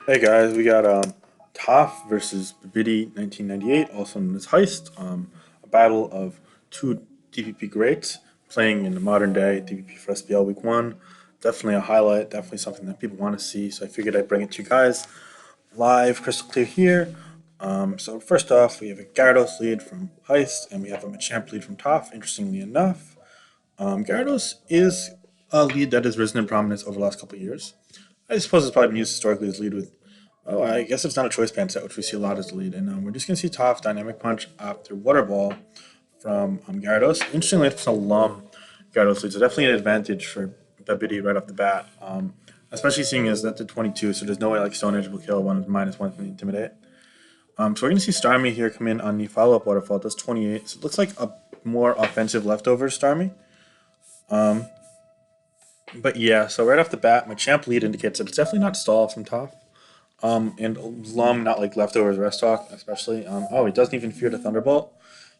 Hey guys, we got ToF versus Babidi 1998, also known as Heist. A battle of two DPP greats playing in the modern day DPP for SPL Week 1. Definitely a highlight, definitely something that people want to see. So I figured I'd bring it to you guys live, crystal clear here. So first off, we have a Gyarados lead from Heist, and we have a Machamp lead from ToF. Interestingly enough, Gyarados is a lead that has risen in prominence over the last couple of years. I suppose it's probably been used historically as lead with. Oh, I guess it's not a choice band set, which we see a lot as the lead. And we're just going to see ToF Dynamic Punch after Water Ball from Gyarados. Interestingly, it's a Lum Gyarados lead, so definitely an advantage for Babidi right off the bat. Especially seeing as that's a 22, so there's no way like Stone Edge will kill one -1 from the Intimidate. So we're going to see Starmie here come in on the follow-up Waterfall. That's 28, so it looks like a more offensive leftover Starmie. But yeah, so right off the bat, my champ lead indicates that it's definitely not stall from ToF. And Lum not like leftovers rest talk, especially. Oh, he doesn't even fear the Thunderbolt.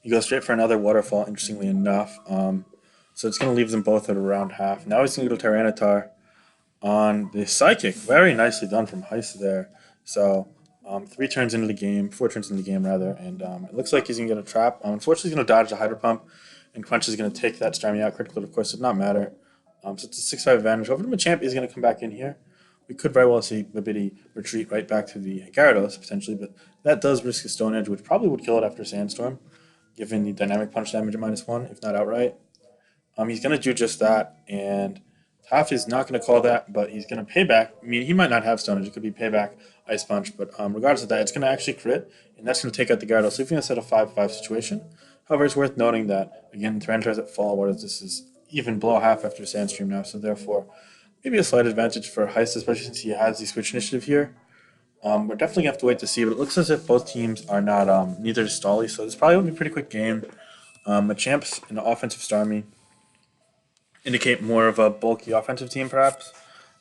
He goes straight for another waterfall, interestingly enough. So it's going to leave them both at around half. Now he's going to go Tyranitar on the Psychic. Very nicely done from Heist there. So 3 turns into the game, 4 turns into the game rather, and it looks like he's going to get a trap. Unfortunately, he's going to dodge the Hydro Pump, and Quench is going to take that Starmie out. Critical, of course, did not matter. So it's a 6-5 advantage. Over to Machamp is going to come back in here. We could very well see Babidi retreat right back to the Gyarados, potentially, but that does risk a Stone Edge, which probably would kill it after Sandstorm, given the Dynamic Punch damage at -1, if not outright. He's going to do just that, and ToF is not going to call that, but he's going to pay back. I mean, he might not have Stone Edge. It could be payback Ice Punch, but regardless of that, it's going to actually crit, and that's going to take out the Gyarados, leaving us at a 5-5 situation. However, it's worth noting that, again, Tyrants at fall, whereas this is even below half after Sandstream now, so therefore, maybe a slight advantage for Heist, especially since he has the Switch Initiative here. We're definitely going to have to wait to see, but it looks as if both teams are not neither stally, so this probably will be a pretty quick game. Machamp's an offensive Starmie indicate more of a bulky offensive team, perhaps.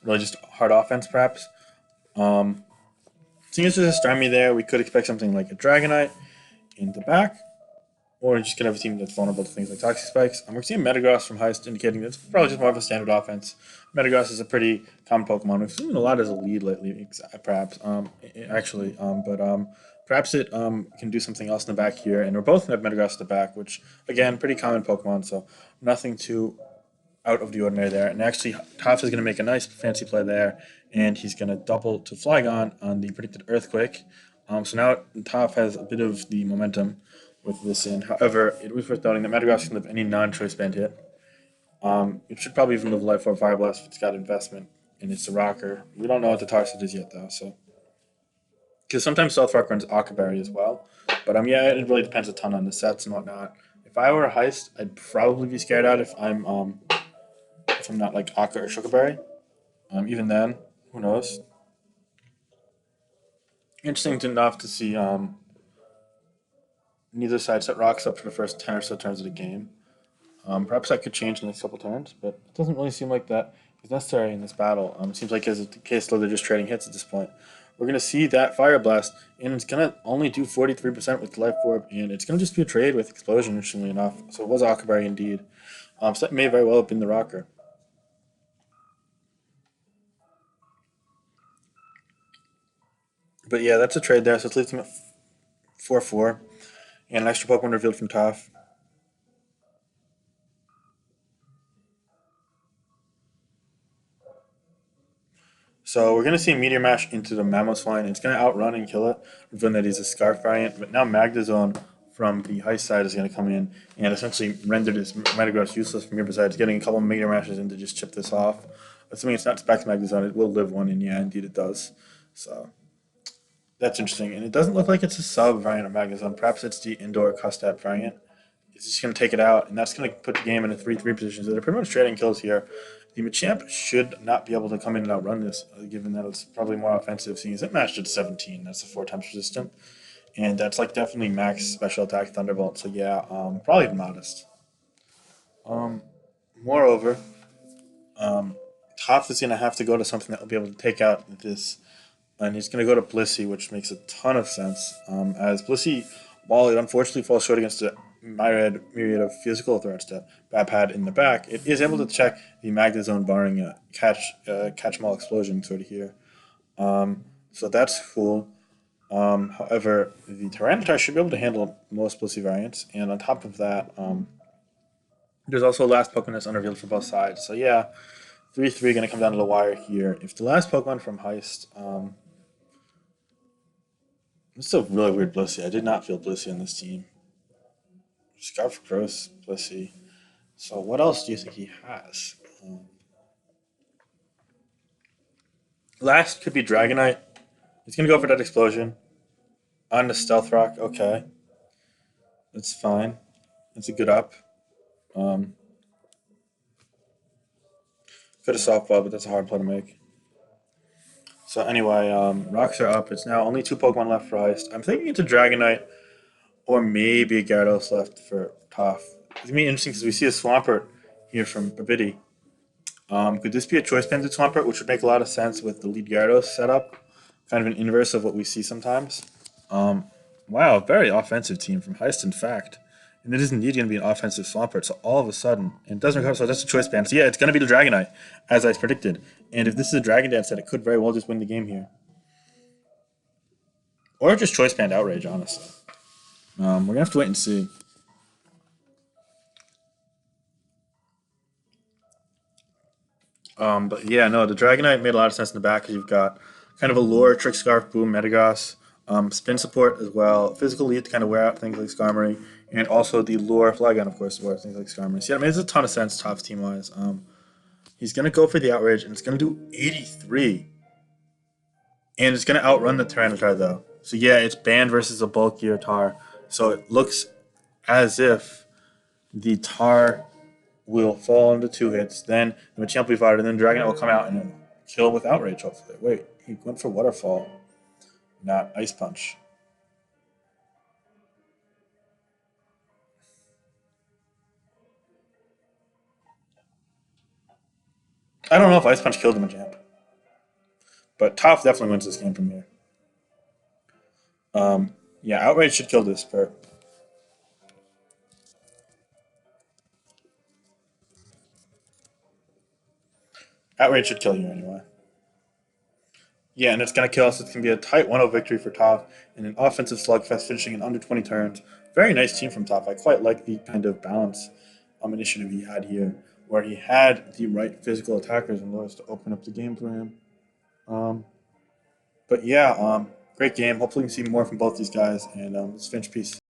Really just hard offense, perhaps. Um, Seeing as there's a Starmie there, we could expect something like a Dragonite in the back, or just gonna have a team that's vulnerable to things like Toxic Spikes. We're seeing Metagross from Heist, indicating that it's probably just more of a standard offense. Metagross is a pretty common Pokemon. We've seen it a lot as a lead lately, perhaps. Perhaps it can do something else in the back here. And we're both going to have Metagross in the back, which, again, pretty common Pokemon, so nothing too out of the ordinary there. And actually, ToF is going to make a nice fancy play there, and he's going to double to Flygon on the predicted Earthquake. So now ToF has a bit of the momentum with this in. However, it was worth noting that Metagross can live any non-choice band hit. It should probably even live Life Orb Fire Blast if it's got investment and it's a rocker. We don't know what the Tarset is yet, though, so. Because sometimes Stealth Rock runs Akaberry as well. But yeah, it really depends a ton on the sets and whatnot. If I were a Heist, I'd probably be scared out if I'm not like Akka or Sugarberry. Even then, who knows? Interesting enough to see neither side set rocks up for the first 10 or so turns of the game. Perhaps that could change in the next couple turns, but it doesn't really seem like that is necessary in this battle. It seems like as the case though they're just trading hits at this point. We're gonna see that Fire Blast, and it's gonna only do 43% with Life Orb, and it's gonna just be a trade with Explosion, interestingly enough. So it was Akaberry indeed. So that may very well have been the rocker. But yeah, that's a trade there. So it leaves him at 4-4, and an extra Pokemon revealed from ToF. So we're gonna see Meteor Mash into the Mamoswine. It's gonna outrun and kill it, given that he's a Scarf variant. But now Magdazone from the Heist side is gonna come in and essentially render this Metagross useless from here. Besides getting a couple of Meteor Mashes in to just chip this off. Assuming it's not Specs Magdazone, it will live one, and yeah, indeed it does. So that's interesting. And it doesn't look like it's a sub variant of Magdazone. Perhaps it's the indoor Custap variant. It's just going to take it out, and that's going to put the game in a 3-3 position. So they're pretty much trading kills here. The Machamp should not be able to come in and outrun this, given that it's probably more offensive, seeing as it matched at 17. That's a 4 times resistant. And that's like definitely max special attack Thunderbolt. So yeah, probably modest. Um, Moreover, um, ToF is going to have to go to something that will be able to take out this. And he's going to go to Blissey, which makes a ton of sense. As Blissey, while it unfortunately falls short against the myriad of physical threats that Bab had in the back, it is able to check the Magna Zone barring a catch maul explosion sort of here. So that's cool. However, the Tyranitar should be able to handle most Blissey variants, and on top of that, there's also a last Pokemon that's unrevealed for both sides. So yeah, 3-3 going to come down to the wire here. If the last Pokemon from Heist, this is a really weird Blissey. I did not feel Blissey on this team. Scarf Gross, Blissey. So what else do you think he has? Last could be Dragonite. He's going to go for that explosion on the Stealth Rock. Okay, that's fine. That's a good up. Um, could have softball, but that's a hard play to make. So anyway, rocks are up. It's now only two Pokemon left for Heist. I'm thinking it's a Dragonite or maybe a Gyarados left for ToF. It's gonna be interesting because we see a Swampert here from Babidi. Could this be a Choice Banded Swampert, which would make a lot of sense with the lead Gyarados setup? Kind of an inverse of what we see sometimes. Um, wow, very offensive team from Heist, in fact. And it is indeed going to be an offensive Swampert. So all of a sudden, and it doesn't recover, so that's a Choice Band. So yeah, it's going to be the Dragonite, as I predicted. And if this is a Dragon Dance set, it could very well just win the game here. Or just Choice Band Outrage, honestly. We're going to have to wait and see. But yeah, no, the Dragonite made a lot of sense in the back because you've got kind of a lure, Trick Scarf, Boom, Metagross, spin support as well, physical lead to kind of wear out things like Skarmory, and also the lure Flygon, of course, to wear things like Skarmory. So yeah, it makes a ton of sense, Topps team wise. He's gonna go for the outrage, and it's gonna do 83, and it's gonna outrun the Tyranitar though. So yeah, it's banned versus a bulkier Tar. So it looks as if the Tar will fall into two hits. Then the Machamp will be fired, and then Dragonite will come out and then kill with Outrage, hopefully. Wait, he went for Waterfall, not Ice Punch. I don't know if Ice Punch killed the Machamp, but ToF definitely wins this game from here. Yeah, Outrage should kill this, but Outrage should kill you anyway. Yeah, and it's going to kill us. It's going to be a tight 1-0 victory for ToF and an offensive slugfest finishing in under 20 turns. Very nice team from ToF. I quite like the kind of balance initiative he had here, where he had the right physical attackers in order to open up the game for him. Um, but yeah, great game. Hopefully, we can see more from both these guys. And let's finish. Peace.